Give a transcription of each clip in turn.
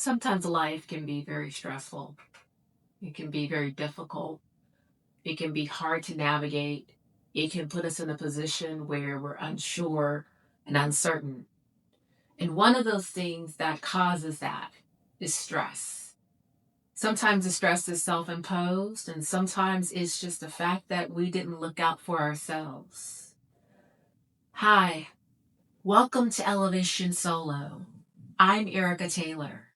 Sometimes life can be very stressful. It can be very difficult. It can be hard to navigate. It can put us in a position where we're unsure and uncertain. And one of those things that causes that is stress. Sometimes the stress is self imposed, and sometimes it's just the fact that we didn't look out for ourselves. Hi, welcome to Elevation Solo. I'm Erica Taylor.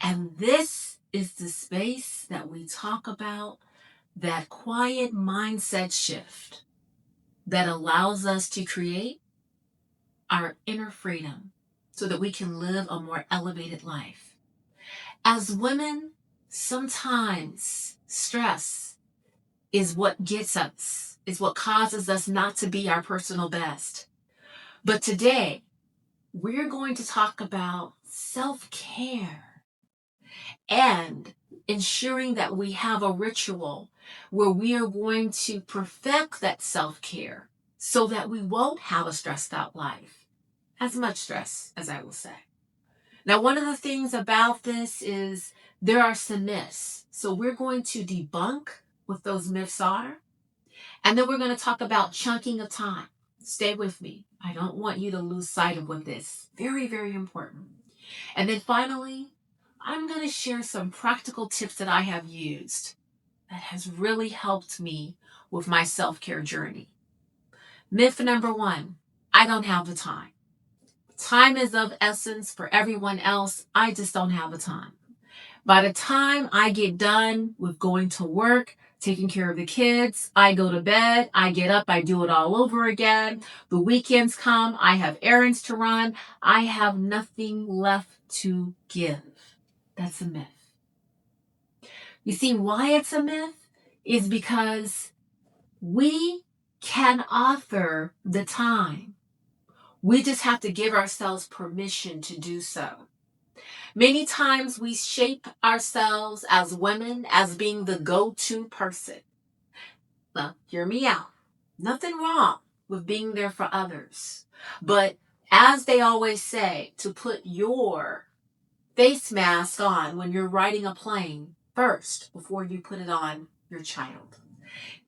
And this is the space that we talk about that quiet mindset shift that allows us to create our inner freedom so that we can live a more elevated life. As women, sometimes stress is what gets us, is what causes us not to be our personal best. But today, we're going to talk about self-care and ensuring that we have a ritual where we are going to perfect that self-care so that we won't have a stressed out life. As much stress, as I will say. Now, one of the things about this is there are some myths. So we're going to debunk what those myths are. And then we're going to talk about chunking of time. Stay with me. I don't want you to lose sight of what this. Very, very important. And then finally, I'm going to share some practical tips that I have used that has really helped me with my self-care journey. Myth number one, I don't have the time. Time is of essence for everyone else. I just don't have the time. By the time I get done with going to work, taking care of the kids, I go to bed, I get up, I do it all over again. The weekends come, I have errands to run. I have nothing left to give. That's a myth. You see why it's a myth? Is because we can author the time. We just have to give ourselves permission to do so. Many times we shape ourselves as women as being the go-to person. Well, hear me out. Nothing wrong with being there for others. But as they always say, to put your face mask on when you're riding a plane first before you put it on your child.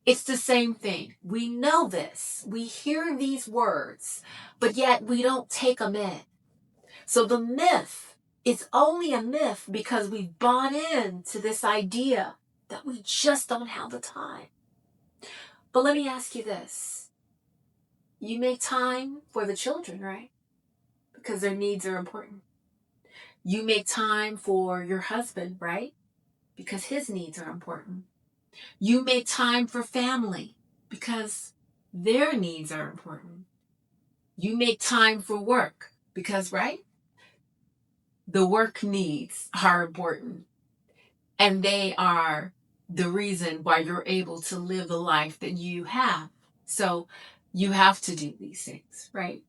It's the same thing. We know this. We hear these words, but yet we don't take them in. So the myth is only a myth because we've bought into this idea that we just don't have the time. But let me ask you this. You make time for the children, right? Because their needs are important. You make time for your husband, right? Because his needs are important. You make time for family because their needs are important. You make time for work because, right? The work needs are important. And they are the reason why you're able to live the life that you have. So you have to do these things, right?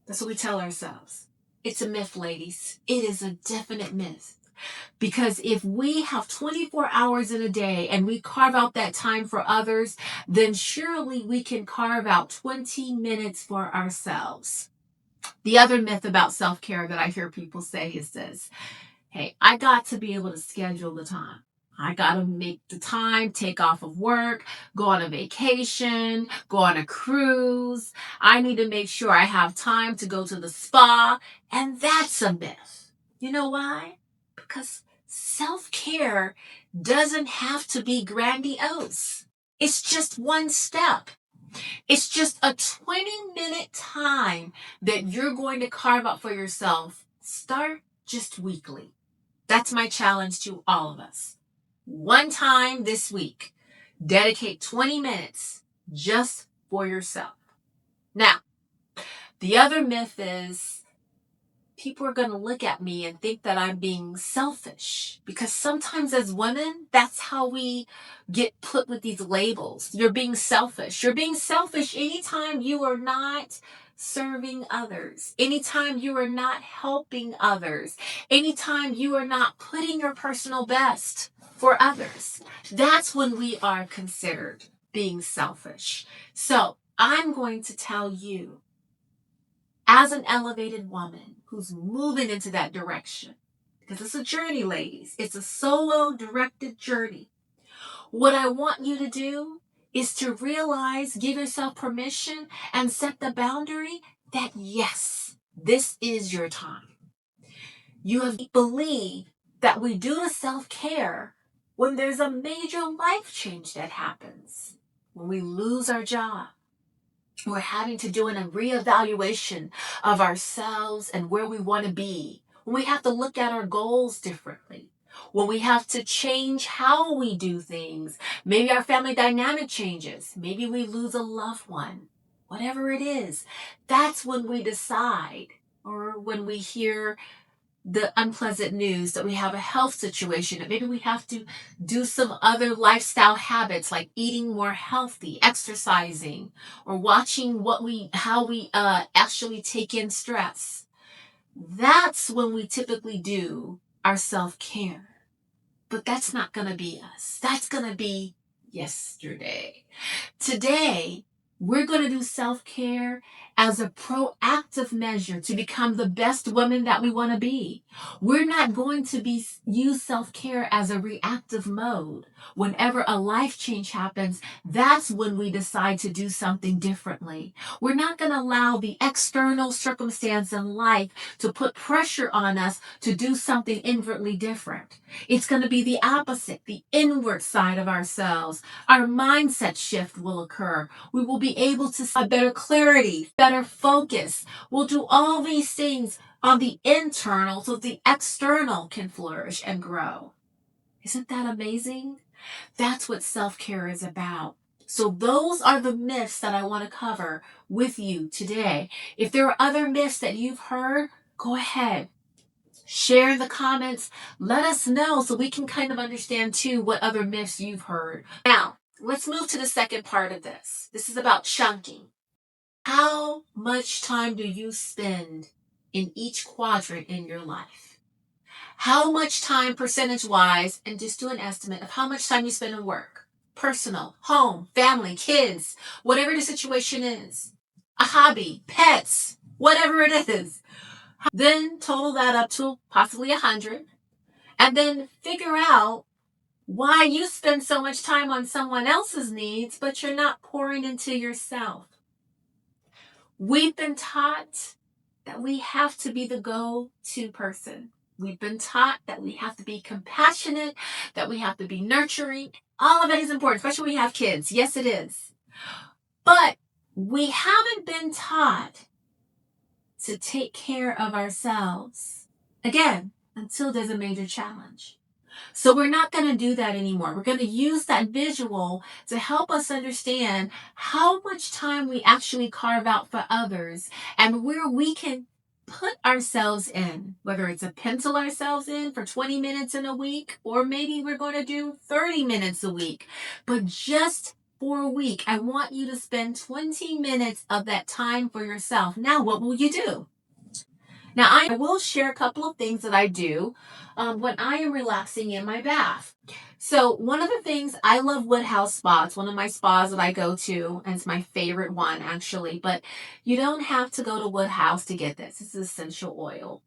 That's what we tell ourselves. It's a myth, ladies. It is a definite myth. Because if we have 24 hours in a day and we carve out that time for others, then surely we can carve out 20 minutes for ourselves. The other myth about self-care that I hear people say is this. Hey, I got to be able to schedule the time. I got to make the time, take off of work, go on a vacation, go on a cruise. I need to make sure I have time to go to the spa. And that's a myth. You know why? Because self-care doesn't have to be grandiose. It's just one step. It's just a 20-minute time that you're going to carve out for yourself. Start just weekly. That's my challenge to all of us. One time this week, dedicate 20 minutes just for yourself. Now, the other myth is people are going to look at me and think that I'm being selfish because sometimes as women, that's how we get put with these labels. You're being selfish. You're being selfish anytime you are not serving others, anytime you are not helping others, anytime you are not putting your personal best for others. That's when we are considered being selfish. So I'm going to tell you, as an elevated woman who's moving into that direction, because it's a journey, ladies. It's a solo directed journey. What I want you to do is to realize, give yourself permission, and set the boundary that yes, this is your time. You have to believe that we do the self-care when there's a major life change that happens. When we lose our job, we're having to do a reevaluation of ourselves and where we want to be. When we have to look at our goals differently. When we have to change how we do things. Maybe our family dynamic changes. Maybe we lose a loved one. Whatever it is, that's when we decide, or when we hear the unpleasant news that we have a health situation, that maybe we have to do some other lifestyle habits like eating more healthy, exercising, or watching how we actually take in stress. That's when we typically do our self-care. But that's not going to be us. That's going to be yesterday. Today, we're going to do self-care as a proactive measure to become the best woman that we want to be. We're not going to use self-care as a reactive mode. Whenever a life change happens, that's when we decide to do something differently. We're not going to allow the external circumstance in life to put pressure on us to do something inwardly different. It's going to be the opposite, the inward side of ourselves. Our mindset shift will occur. We will be able to see better clarity, better focus. We'll do all these things on the internal so the external can flourish and grow. Isn't that amazing? That's what self-care is about. So those are the myths that I want to cover with you today. If there are other myths that you've heard, go ahead. Share in the comments. Let us know so we can kind of understand too what other myths you've heard. Now, let's move to the second part of this. This is about chunking. How much time do you spend in each quadrant in your life? How much time percentage-wise, and just do an estimate of how much time you spend in work, personal, home, family, kids, whatever the situation is, a hobby, pets, whatever it is. Then total that up to possibly 100, and then figure out why you spend so much time on someone else's needs, but you're not pouring into yourself. We've been taught that we have to be the go-to person. We've been taught that we have to be compassionate, that we have to be nurturing. All of it is important, especially when we have kids. Yes, it is. But we haven't been taught to take care of ourselves, again, until there's a major challenge. So we're not going to do that anymore. We're going to use that visual to help us understand how much time we actually carve out for others and where we can put ourselves in, whether it's a pencil ourselves in for 20 minutes in a week, or maybe we're going to do 30 minutes a week. But just for a week, I want you to spend 20 minutes of that time for yourself. Now, what will you do? Now, I will share a couple of things that I do when I am relaxing in my bath. So one of the things, I love Woodhouse Spa. It's one of my spas that I go to, and it's my favorite one, actually. But you don't have to go to Woodhouse to get this. This is essential oil.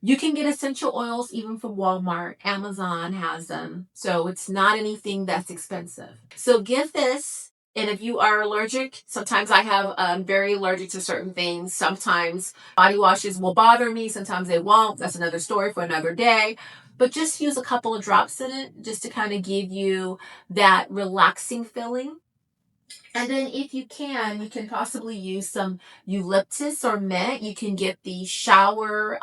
You can get essential oils even from Walmart. Amazon has them. So it's not anything that's expensive. So get this. And if you are allergic, sometimes I'm very allergic to certain things. Sometimes body washes will bother me. Sometimes they won't. That's another story for another day. But just use a couple of drops in it just to kind of give you that relaxing feeling. And then if you can possibly use some eucalyptus or mint. You can get the shower,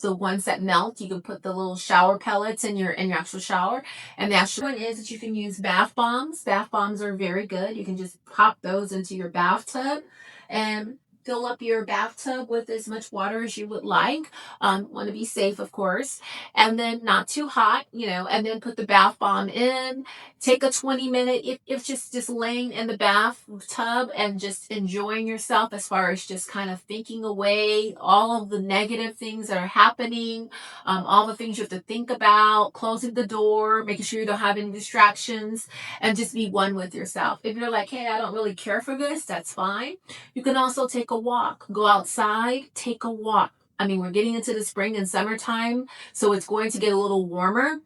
the ones that melt. You can put the little shower pellets in your actual shower. And the actual one is that you can use bath bombs. Bath bombs are very good. You can just pop those into your bathtub and fill up your bathtub with as much water as you would like. Want to be safe, of course. And then not too hot, and then put the bath bomb in. Take a 20-minute, if just laying in the bathtub and just enjoying yourself, as far as just kind of thinking away all of the negative things that are happening, all the things you have to think about, closing the door, making sure you don't have any distractions, and just be one with yourself. If you're like, hey, I don't really care for this, that's fine. You can also take a walk. Go outside, take a walk. I mean, we're getting into the spring and summertime, so it's going to get a little warmer.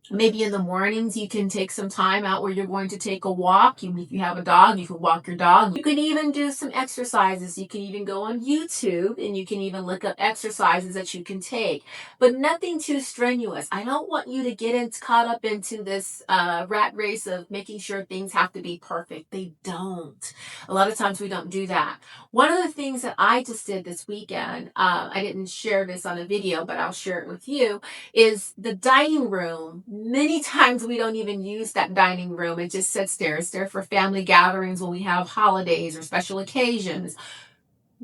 Maybe in the mornings you can take some time out where you're going to take a walk. If you have a dog, you can walk your dog. You can even do some exercises. You can even go on YouTube and you can even look up exercises that you can take, but nothing too strenuous. I don't want you to get caught up into this rat race of making sure things have to be perfect. They don't. A lot of times we don't do that. One of the things that I just did this weekend, I didn't share this on a video, but I'll share it with you, is the dining room. Many times we don't even use that dining room. It just sits there. It's there for family gatherings when we have holidays or special occasions.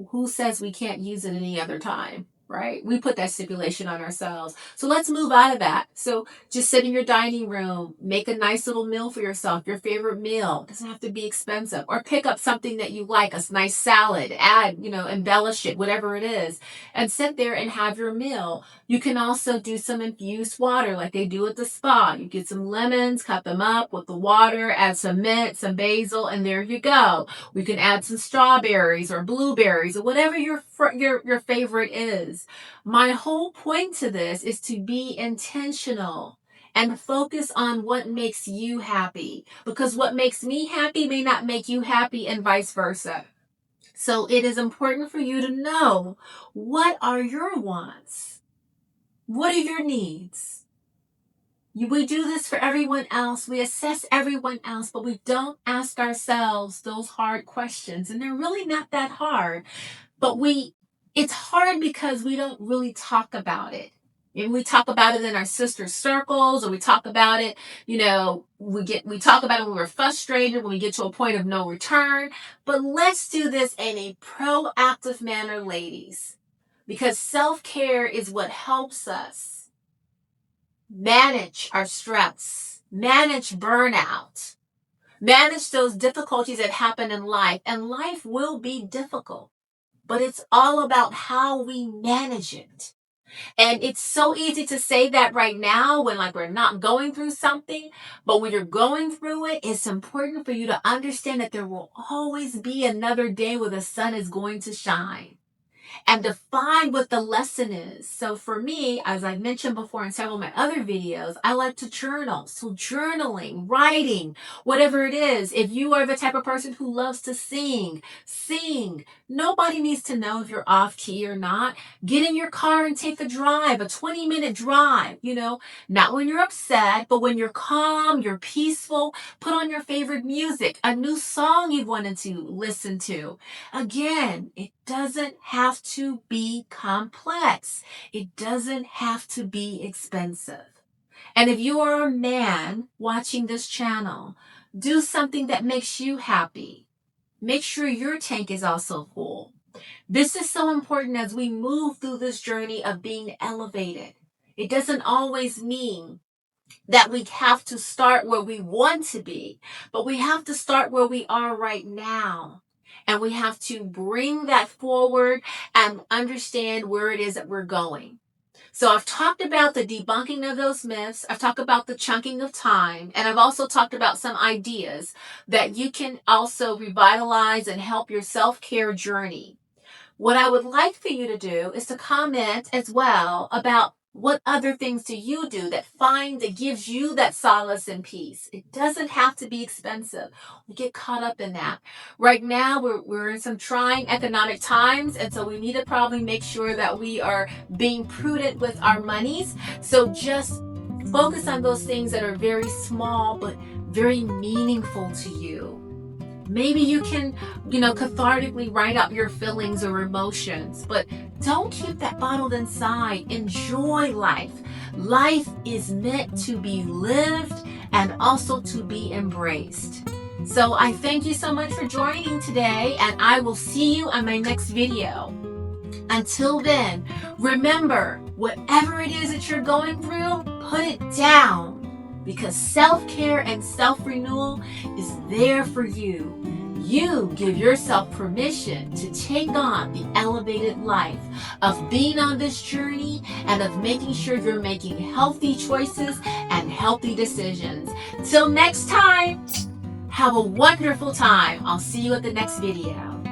Who says we can't use it any other time, right? We put that stipulation on ourselves. So let's move out of that. So just sit in your dining room, make a nice little meal for yourself, your favorite meal. It doesn't have to be expensive. Or pick up something that you like, a nice salad, add, embellish it, whatever it is, and sit there and have your meal. You can also do some infused water like they do at the spa. You get some lemons, cut them up with the water, add some mint, some basil, and there you go. We can add some strawberries or blueberries or whatever your favorite is. My whole point to this is to be intentional and focus on what makes you happy, because what makes me happy may not make you happy and vice versa. So it is important for you to know, what are your wants? What are your needs? We do this for everyone else. We assess everyone else, but we don't ask ourselves those hard questions. And they're really not that hard. But it's hard because we don't really talk about it. And we talk about it in our sister circles, or we talk about it, we talk about it when we're frustrated, when we get to a point of no return. But let's do this in a proactive manner, ladies, because self-care is what helps us manage our stress, manage burnout, manage those difficulties that happen in life. And life will be difficult, but it's all about how we manage it. And it's so easy to say that right now when we're not going through something, but when you're going through it, it's important for you to understand that there will always be another day where the sun is going to shine. And define what the lesson is. So for me, as I've mentioned before in several of my other videos, I like to journal. So journaling, writing, whatever it is. If you are the type of person who loves to sing. Nobody needs to know if you're off key or not. Get in your car and take a drive, a 20-minute drive, not when you're upset, but when you're calm, you're peaceful. Put on your favorite music, a new song you wanted to listen to. Again, it doesn't have to be complex. It doesn't have to be expensive. And if you are a man watching this channel, do something that makes you happy. Make sure your tank is also full. This is so important as we move through this journey of being elevated. It doesn't always mean that we have to start where we want to be, but we have to start where we are right now. And we have to bring that forward and understand where it is that we're going. So I've talked about the debunking of those myths. I've talked about the chunking of time. And I've also talked about some ideas that you can also revitalize and help your self-care journey. What I would like for you to do is to comment as well about what other things do you do that gives you that solace and peace. It doesn't have to be expensive. We get caught up in that. Right now, we're in some trying economic times, and so we need to probably make sure that we are being prudent with our monies. So just focus on those things that are very small but very meaningful to you. Maybe you can, cathartically write out your feelings or emotions, but don't keep that bottled inside. Enjoy life. Life is meant to be lived and also to be embraced. So I thank you so much for joining today, and I will see you on my next video. Until then, remember, whatever it is that you're going through, put it down. Because self-care and self-renewal is there for you. You give yourself permission to take on the elevated life of being on this journey and of making sure you're making healthy choices and healthy decisions. Till next time, have a wonderful time. I'll see you at the next video.